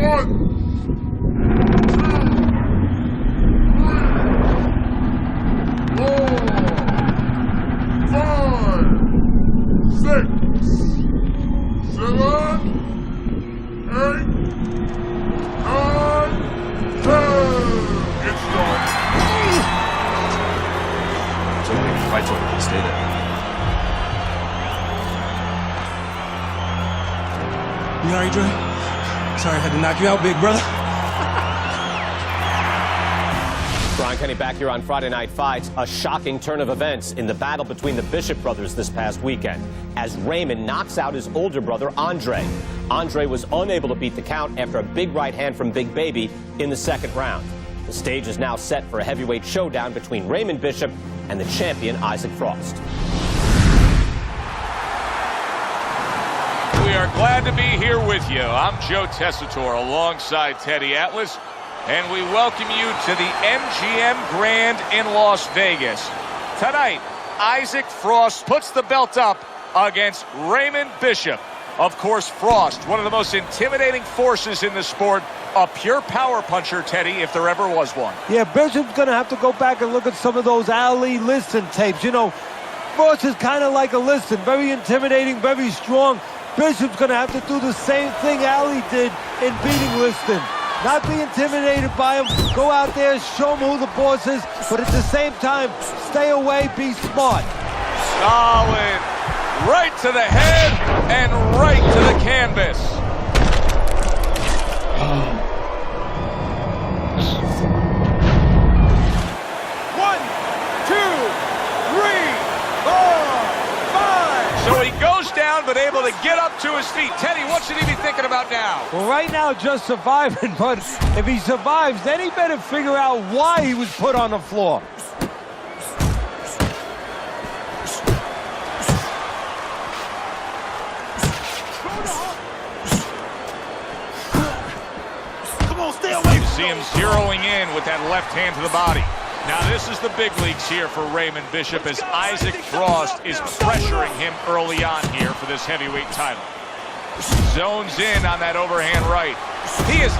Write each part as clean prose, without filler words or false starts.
You alright, Dre? Sorry I had to knock you out, big brother. Brian Kenny back here on Friday Night Fights. A shocking turn of events in the battle between the Bishop brothers this past weekend as Raymond knocks out his older brother, Andre. Andre was unable to beat the count after a big right hand from Big Baby in the second round. The stage is now set for a heavyweight showdown between Raymond Bishop and the champion, Isaac Frost. We are glad to be here with you. I'm Joe Tessitore alongside Teddy Atlas, and we welcome you to the MGM Grand in Las Vegas. Tonight, Isaac Frost puts the belt up against Raymond Bishop. Of course, Frost, one of the most intimidating forces in the sport, a pure power puncher, Teddy, if there ever was one. Yeah, Bishop's going to have to go back and look at some of those Ali Liston tapes. You know, Frost is kind of like a Liston, very intimidating, very strong. Bishop's going to have to do the same thing Ali did in beating Liston. Not be intimidated by him. Go out there, show him who the boss is, but at the same time, stay away, be smart. Solid. Right to the head and right to the canvas. One, two, three, four, five. So he goes down, but able to get up to his feet. Teddy, what should he be thinking about now? Well, right now, just surviving, but if he survives, then he better figure out why he was put on the floor. You see him zeroing in with that left hand to the body. Now this is the big leagues here for Raymond Bishop as Isaac Frost is pressuring him early on here for this heavyweight title. Zones in on that overhand right. He is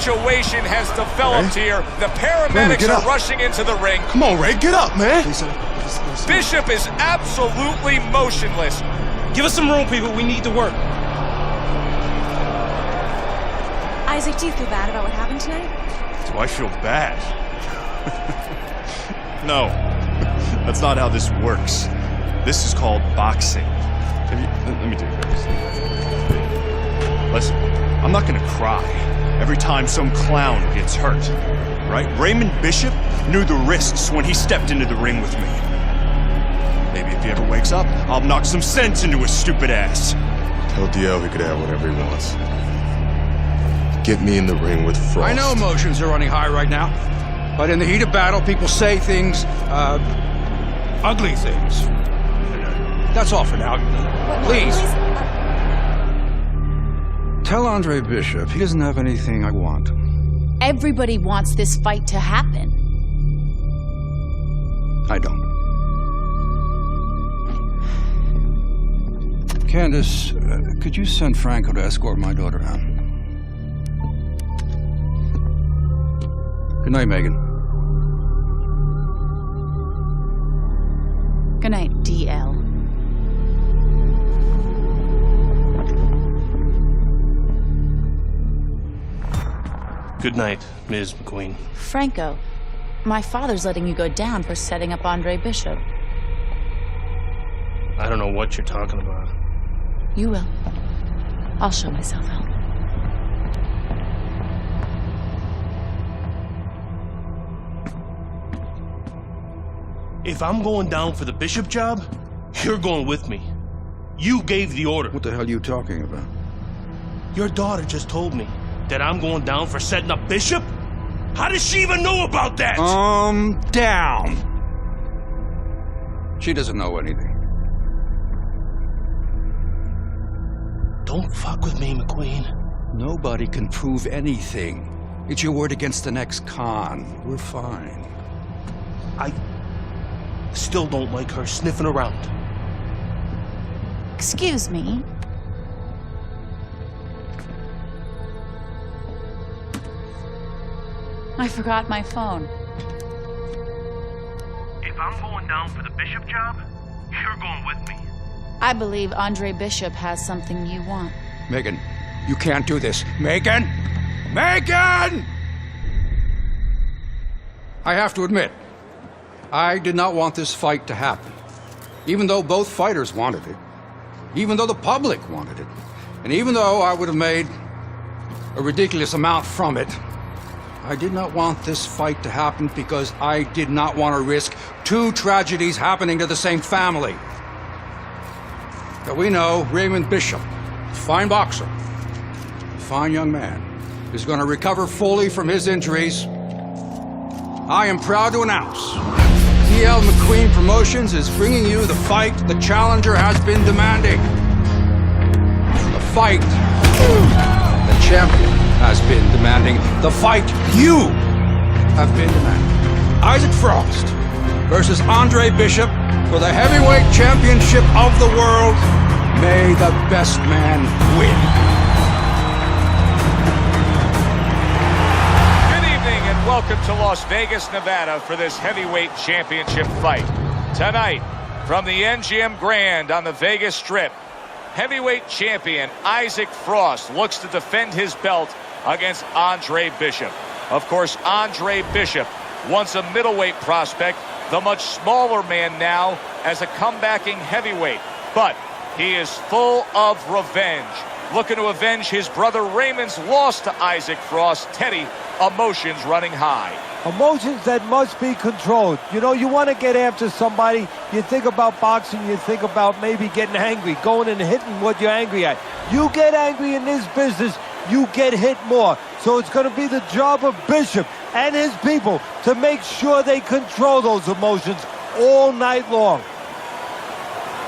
situation has developed here. The paramedics are rushing into the ring. Come on, Ray, get up, man. Bishop is absolutely motionless. Give us some room, people. We need to work. Isaac, do you feel bad about what happened tonight? Do I feel bad? No, that's not how this works. This is called boxing. Let me do this. Listen, I'm not gonna cry every time some clown gets hurt, right? Raymond Bishop knew the risks when he stepped into the ring with me. Maybe if he ever wakes up, I'll knock some sense into his stupid ass. Tell DL he could have whatever he wants. Get me in the ring with Frost. I know emotions are running high right now, but in the heat of battle, people say things, ugly things. That's all for now. Please. Tell Andre Bishop he doesn't have anything I want. Everybody wants this fight to happen. I don't. Candace, could you send Franco to escort my daughter out? Good night, Megan. Good night, DL. Good night, Ms. McQueen. Franco, my father's letting you go down for setting up Andre Bishop. I don't know what you're talking about. You will. I'll show myself out. If I'm going down for the Bishop job, you're going with me. You gave the order. What the hell are you talking about? Your daughter just told me that I'm going down for setting up Bishop? How does she even know about that? Down. She doesn't know anything. Don't fuck with me, McQueen. Nobody can prove anything. It's your word against the next con. We're fine. I still don't like her sniffing around. Excuse me. I forgot my phone. If I'm going down for the Bishop job, you're going with me. I believe Andre Bishop has something you want. Megan, you can't do this. Megan! Megan! I have to admit, I did not want this fight to happen. Even though both fighters wanted it. Even though the public wanted it. And even though I would have made a ridiculous amount from it, I did not want this fight to happen because I did not want to risk two tragedies happening to the same family. But we know Raymond Bishop, fine boxer, fine young man, is going to recover fully from his injuries. I am proud to announce DL McQueen Promotions is bringing you the fight the challenger has been demanding. The fight the champion has been demanding. The fight you have been demanding. Isaac Frost versus Andre Bishop for the heavyweight championship of the world. May the best man win. Good evening and welcome to Las Vegas, Nevada for this heavyweight championship fight. Tonight, from the MGM Grand on the Vegas Strip, heavyweight champion Isaac Frost looks to defend his belt against Andre Bishop. Of course, Andre Bishop, once a middleweight prospect, the much smaller man now as a comebacking heavyweight. But he is full of revenge, looking to avenge his brother Raymond's loss to Isaac Frost. Teddy, emotions running high. Emotions that must be controlled. You know, you want to get after somebody, you think about boxing, you think about maybe getting angry, going and hitting what you're angry at. You get angry in this business, you get hit more. So it's going to be the job of Bishop and his people to make sure they control those emotions all night long.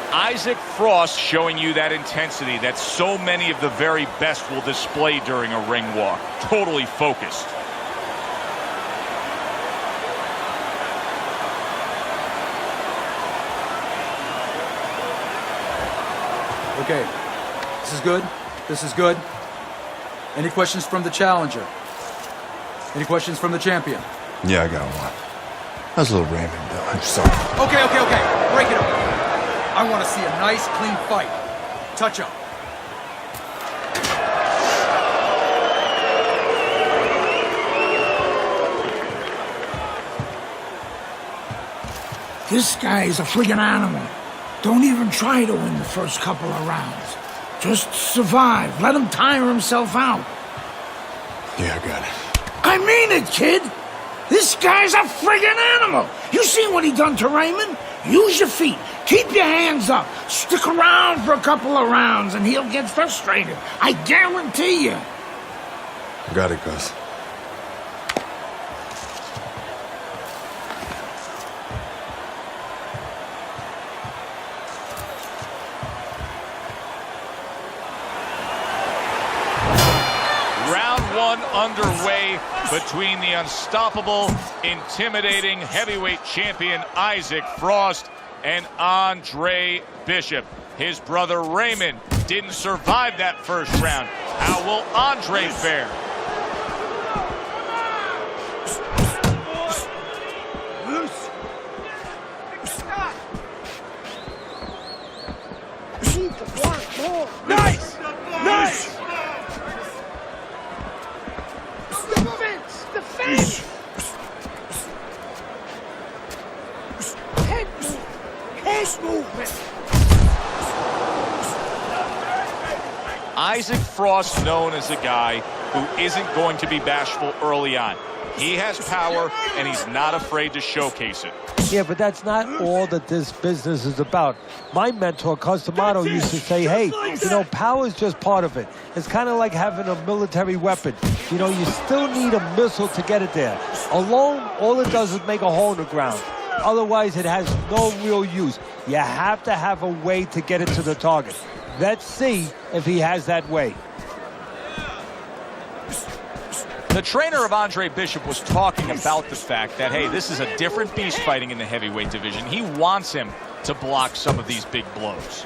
Isaac Frost showing you that intensity that so many of the very best will display during a ring walk. Totally focused. Okay, this is good. This is good. Any questions from the challenger? Any questions from the champion? Yeah, I got one. How's little Raymond doing? I'm sorry. Okay. Break it up. I want to see a nice, clean fight. Touch up. This guy is a friggin' animal. Don't even try to win the first couple of rounds. Just survive. Let him tire himself out. Yeah, I got it. I mean it, kid. This guy's a friggin' animal. You seen what he done to Raymond? Use your feet. Keep your hands up. Stick around for a couple of rounds and he'll get frustrated. I guarantee you. Got it, Gus. Underway between the unstoppable, intimidating heavyweight champion Isaac Frost and Andre Bishop. His brother Raymond didn't survive that first round. How will Andre fare? Nice! Defense! Head movement! Isaac Frost, known as a guy who isn't going to be bashful early on. He has power, and he's not afraid to showcase it. Yeah, but that's not all that this business is about. My mentor, Customato, used to say, hey, you know, power is just part of it. It's kind of like having a military weapon. You know, you still need a missile to get it there. Alone, all it does is make a hole in the ground. Otherwise, it has no real use. You have to have a way to get it to the target. Let's see if he has that weight. The trainer of Andre Bishop was talking about the fact that, hey, this is a different beast fighting in the heavyweight division. He wants him to block some of these big blows.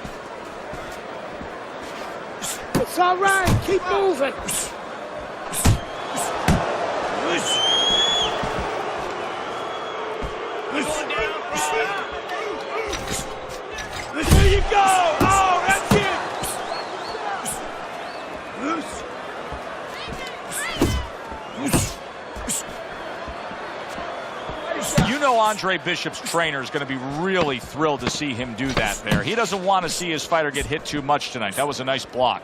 It's all right. Keep moving. There you go! Oh, that's it! You know Andre Bishop's trainer is going to be really thrilled to see him do that there. He doesn't want to see his fighter get hit too much tonight. That was a nice block.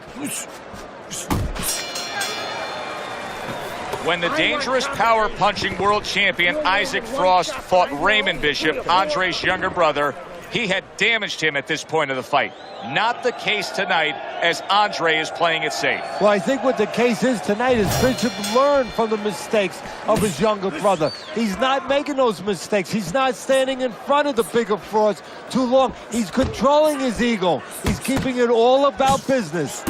When the dangerous power-punching world champion Isaac Frost fought Raymond Bishop, Andre's younger brother, he had damaged him at this point of the fight. Not the case tonight, as Andre is playing it safe. Well, I think what the case is tonight is Bishop learned from the mistakes of his younger brother. He's not making those mistakes. He's not standing in front of the bigger Frost too long. He's controlling his ego. He's keeping it all about business.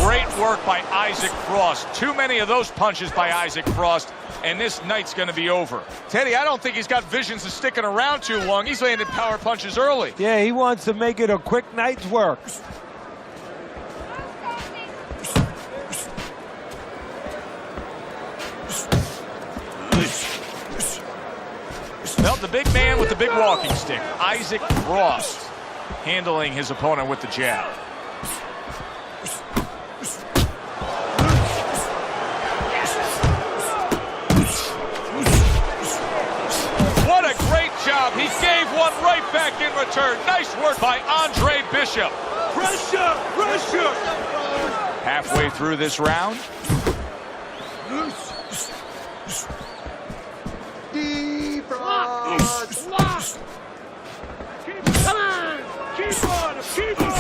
Great work by Isaac Frost. Too many of those punches by Isaac Frost, and this night's going to be over. Teddy, I don't think he's got visions of sticking around too long. He's landing power punches early. Yeah, he wants to make it a quick night's work. Well, the big man with the big walking stick, Isaac Frost, handling his opponent with the jab. What a great job. He gave one right back in return. Nice work by Andre Bishop. Pressure! Pressure! Halfway through this round.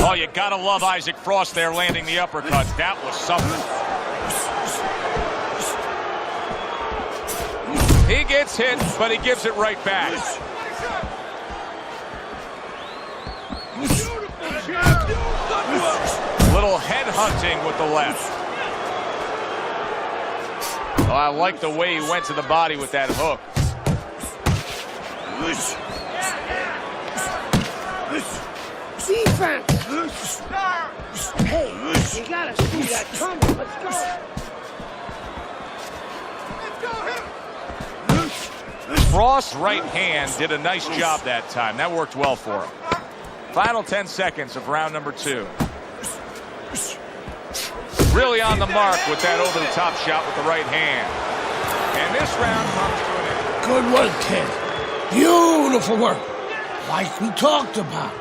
Oh, you gotta love Isaac Frost there landing the uppercut. That was something. He gets hit, but he gives it right back. Little head hunting with the left. Oh, I like the way he went to the body with that hook. Defense! Hey, you gotta see that coming. Let's go. Frost's right hand did a nice job that time. That worked well for him. Final 10 seconds of round number 2. Really on the mark with that over-the-top shot with the right hand. And this round comes to an end. Good work, kid. Beautiful work. Like we talked about.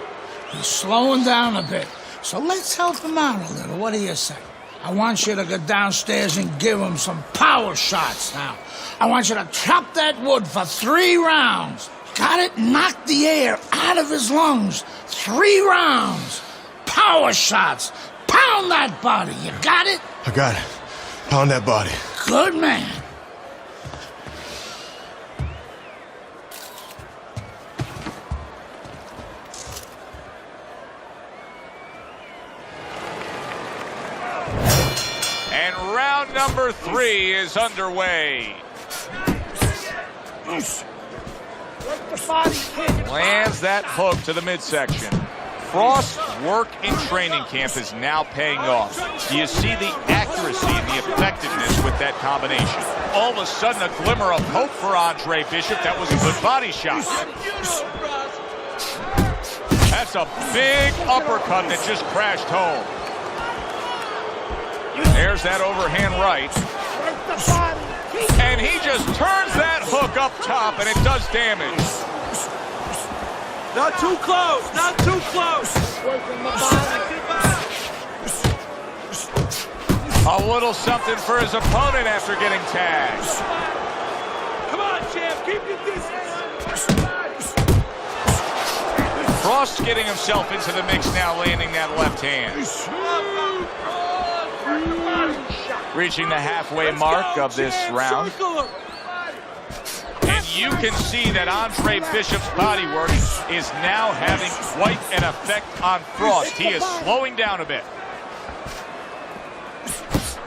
He's slowing down a bit. So let's help him out a little. What do you say? I want you to go downstairs and give him some power shots now. I want you to chop that wood for 3 rounds. Got it? Knock the air out of his lungs. 3 rounds. Power shots. Pound that body. You got it? I got it. Pound that body. Good man. And round number 3 is underway. Lands that hook to the midsection. Frost's work in training camp is now paying off. Do you see the accuracy and the effectiveness with that combination? All of a sudden, a glimmer of hope for Andre Bishop. That was a good body shot. That's a big uppercut that just crashed home. There's that overhand right. And he just turns that hook up top, and it does damage. Not too close! Not too close! A little something for his opponent after getting tagged. Come on, champ! Keep your distance! Frost's getting himself into the mix now, landing that left hand. Reaching the halfway mark of this round. And you can see that Andre Bishop's bodywork is now having quite an effect on Frost. He is slowing down a bit.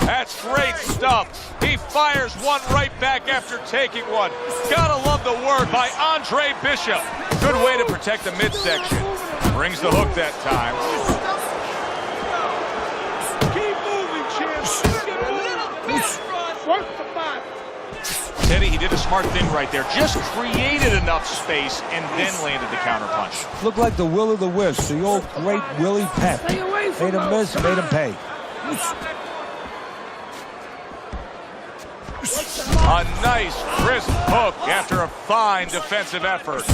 That's great stuff. He fires one right back after taking one. Gotta love the work by Andre Bishop. Good way to protect the midsection. Brings the hook that time. Keep moving, champ. Work the body. Teddy, he did a smart thing right there. Just created enough space and then landed the counterpunch. Looked like the will of the wisp, the old great Willie Pep. Stay away from Made him those. miss, made him pay. A nice, crisp hook after a fine defensive effort.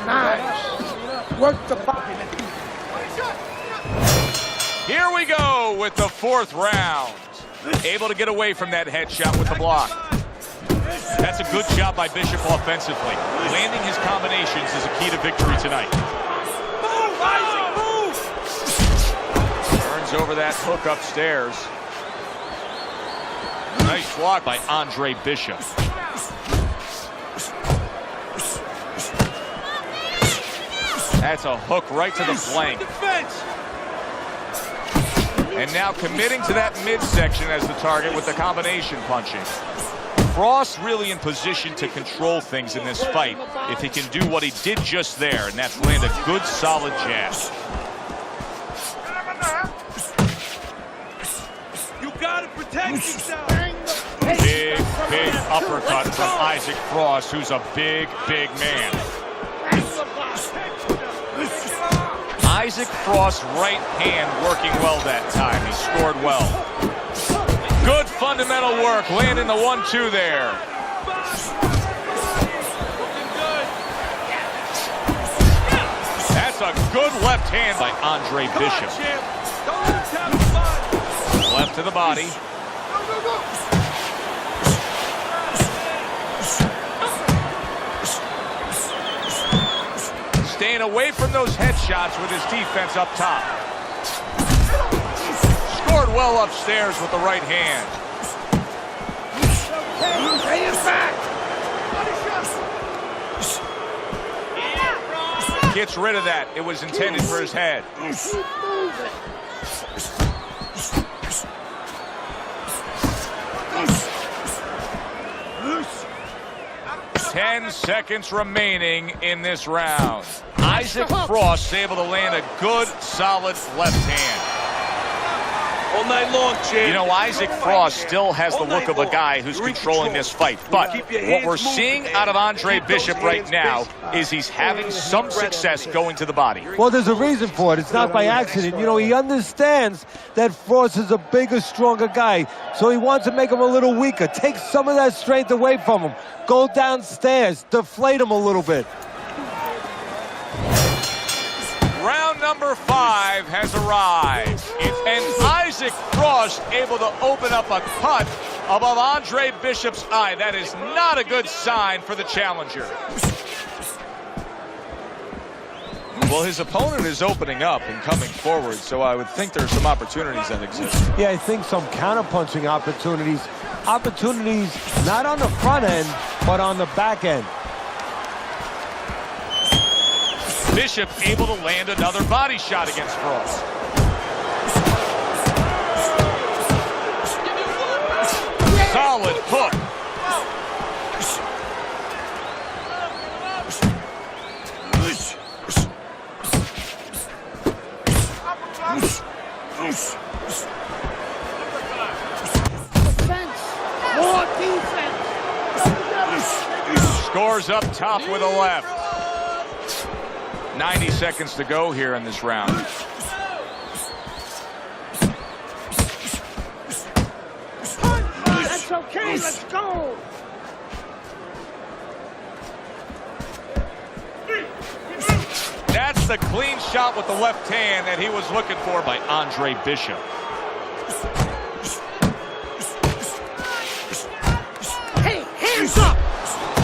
Nice. Work the body. Here we go with the fourth round. Able to get away from that headshot with the block. That's a good job by Bishop offensively. Landing his combinations is a key to victory tonight. Move, Isaac, move. Turns over that hook upstairs. Nice block by Andre Bishop. That's a hook right to the flank. And now committing to that midsection as the target with the combination punching. Frost really in position to control things in this fight if he can do what he did just there, and that's land a good solid jab. You gotta protect yourself. Big uppercut from Isaac Frost, who's a big man. Isaac Frost's right hand working well that time. He scored well. Good fundamental work, landing the 1-2 there. That's a good left hand by Andre Bishop. Left to the body. Staying away from those headshots with his defense up top. Scored well upstairs with the right hand. Pay it back. Gets rid of that. It was intended for his head. Keep moving. 10 seconds remaining in this round. Isaac Frost able to land a good, solid left hand. All night long, champ. You know, Isaac Frost still has the look of a guy who's controlling this fight. But what we're seeing out of Andre Bishop right now is he's having some success going to the body. Well, there's a reason for it. It's not by accident. You know, he understands that Frost is a bigger, stronger guy, so he wants to make him a little weaker. Take some of that strength away from him. Go downstairs, deflate him a little bit. Round number 5 has arrived. And Isaac Frost able to open up a cut above Andre Bishop's eye. That is not a good sign for the challenger. Well, his opponent is opening up and coming forward, so I would think there are some opportunities that exist. Yeah, I think some counterpunching opportunities. Opportunities not on the front end, but on the back end. Bishop able to land another body shot against Frost. Solid hook. More defense. Scores up top with a left. 90 seconds to go here in this round. That's okay. Let's go. That's the clean shot with the left hand that he was looking for by Andre Bishop. Hey, hands up.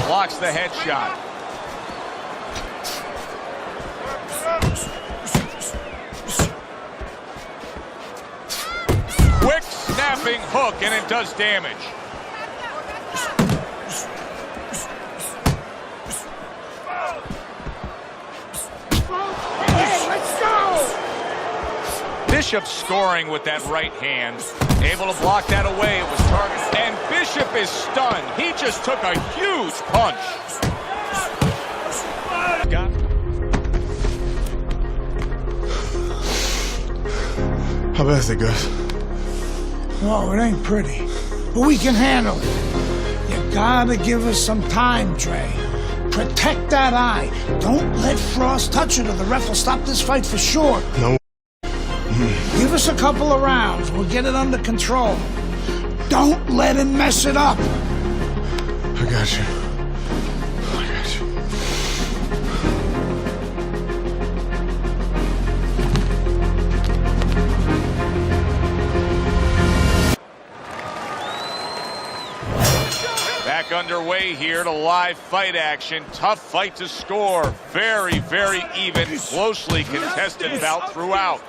Blocks the headshot. Jumping hook, and it does damage. Hey, let's go! Bishop scoring with that right hand. Able to block that away. It was targeted. And Bishop is stunned. He just took a huge punch. How bad is it, guys? Oh, it ain't pretty. But we can handle it. You gotta give us some time, Trey. Protect that eye. Don't let Frost touch it or the ref will stop this fight for sure. No. Give us a couple of rounds. We'll get it under control. Don't let him mess it up. I got you. I got you. Back underway here to live fight action. Tough fight to score. Very, very even, closely contested bout throughout.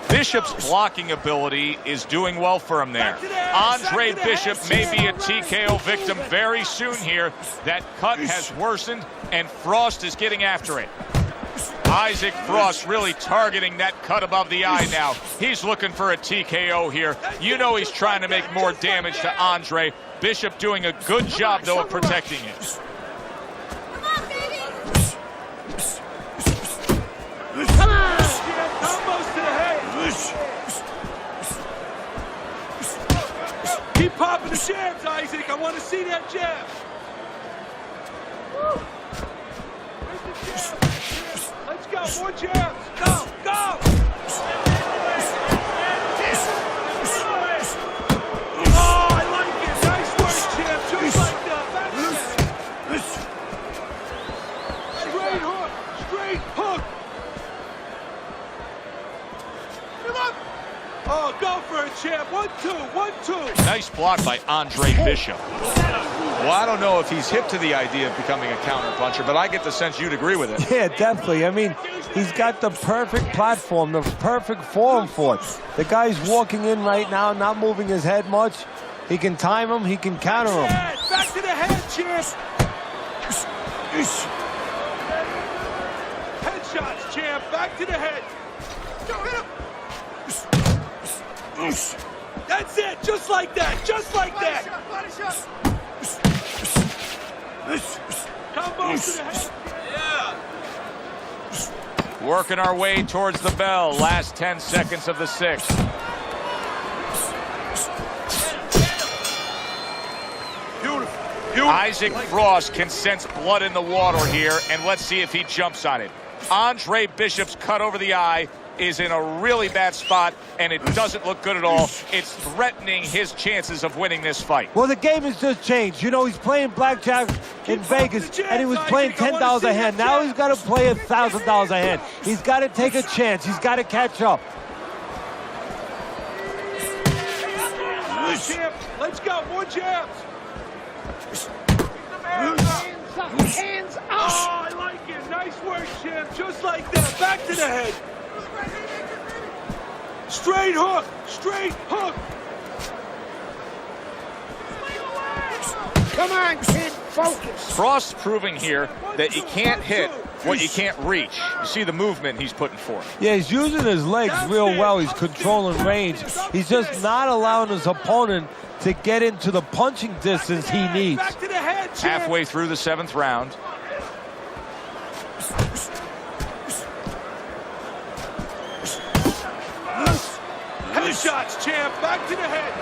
Bishop's blocking ability is doing well for him there. Andre Bishop may be a TKO victim very soon here. That cut has worsened, and Frost is getting after it. Isaac Frost really targeting that cut above the eye now. He's looking for a TKO here. You know he's trying to make more damage to Andre. Bishop doing a good job, though, of protecting it. Come on! Combos to the head! Keep popping the jabs, Isaac. I want to see that jab. Let's go, more jabs. Go, go! Oh, I like it. Nice work, champ. Just like that. Straight hook. Straight hook. Come on. Oh, go for it, champ. 1-2, 1-2. Nice block by Andre Bishop. Well, I don't know if he's hip to the idea of becoming a counterpuncher, but I get the sense you'd agree with it. Yeah, definitely. I mean, he's got the perfect platform, the perfect form for it. The guy's walking in right now, not moving his head much. He can time him, he can counter him. Back to the head, champ. Headshots, champ. Back to the head. Go, hit him. That's it, just like that, just like that. Body shot. Combos to the head. Yeah. Working our way towards the bell. Last 10 seconds of the sixth. Beautiful. Isaac Frost can sense blood in the water here, and let's see if he jumps on it. Andre Bishop's cut over the eye is in a really bad spot, and it doesn't look good at all. It's threatening his chances of winning this fight. Well, the game has just changed. You know, he's playing blackjack in Vegas, and he was playing $10 a hand. Now he's got to play $1,000 a hand. He's got to take a chance. He's got to catch up. Let's go, more jabs. Hands up. Oh, I like it. Nice work, champ. Just like that. Back to the head. Straight hook. Straight hook. Come on, kid. Focus. Frost proving here that you can't hit what you can't reach. You see the movement he's putting forth. Yeah, he's using his legs real well. He's controlling range. He's just not allowing his opponent to get into the punching distance he needs. Halfway through the 7th round. Headshots, champ. Back to the head.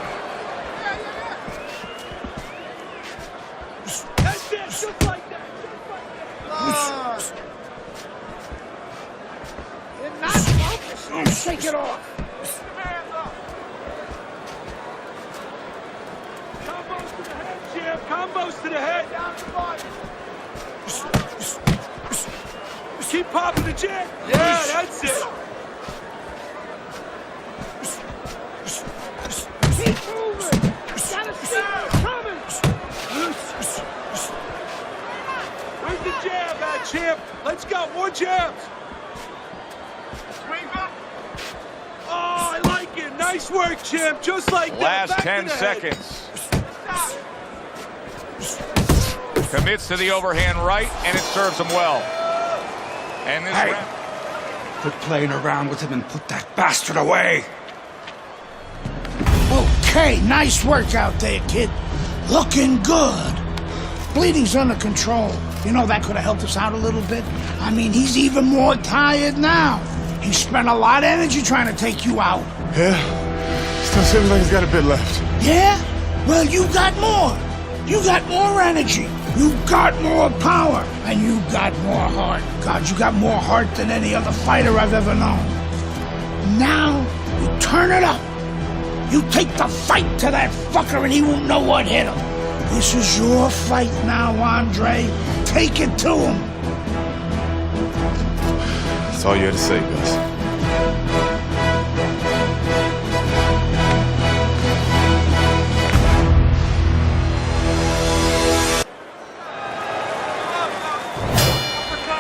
That's it, just like that. You're not focused. Take it off. Combos to the head, champ. Combos to the head. Keep popping the jab. Yeah, that's it. Keep moving. Gotta see it coming. Where's the jab at, champ? Let's go. More jabs. Oh, I like it. Nice work, champ. Just like that. Last Back 10 to the head. seconds. Commits to the overhand right, and it serves him well. And this round... Quit playing around with him and put that bastard away. Okay, nice work out there, kid. Looking good. Bleeding's under control. You know, that could have helped us out a little bit. I mean, he's even more tired now. He spent a lot of energy trying to take you out. Yeah? Still seems like he's got a bit left. Yeah? Well, you got more. You got more energy. You got more power. And you got more heart. God, you got more heart than any other fighter I've ever known. Now, you turn it up. You take the fight to that fucker and he won't know what hit him. This is your fight now, Andre. Take it to him. That's all you had to say, Gus.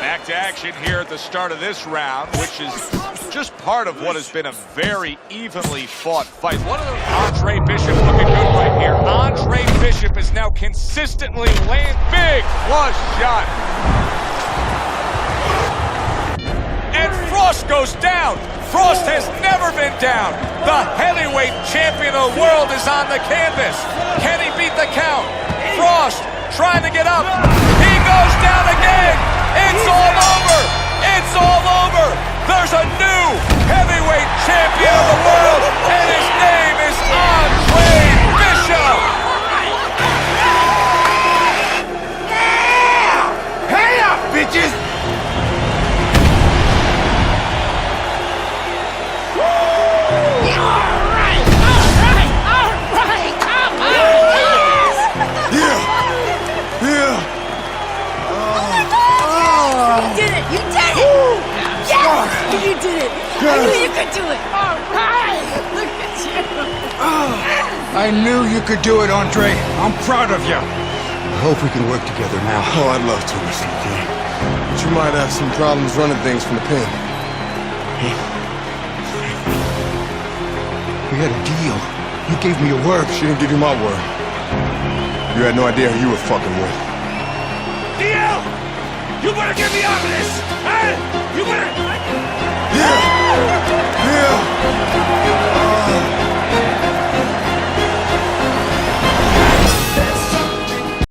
Back to action here at the start of this round, which is just part of what has been a very evenly fought fight. Andre Bishop looking good right here. Andre Bishop is now consistently laying big flush shot. And Frost goes down. Frost has never been down. The heavyweight champion of the world is on the canvas. Can he beat the count? Frost trying to get up. He goes down again. It's all over. It's all over. There's a new heavyweight champion of the world, and his name is Andre Bishop. Yeah! Hey up, bitches! You did it! I knew you could do it! All right! Look at you! I knew you could do it, Andre. I'm proud of you. I hope we can work together now. Oh, I'd love to, Mr. McKay. But you might have some problems running things from the pen. We had a deal. You gave me your word. She didn't give you my word. You had no idea who you were fucking with. DL! You better get me out of this! Hey! You better... Yeah!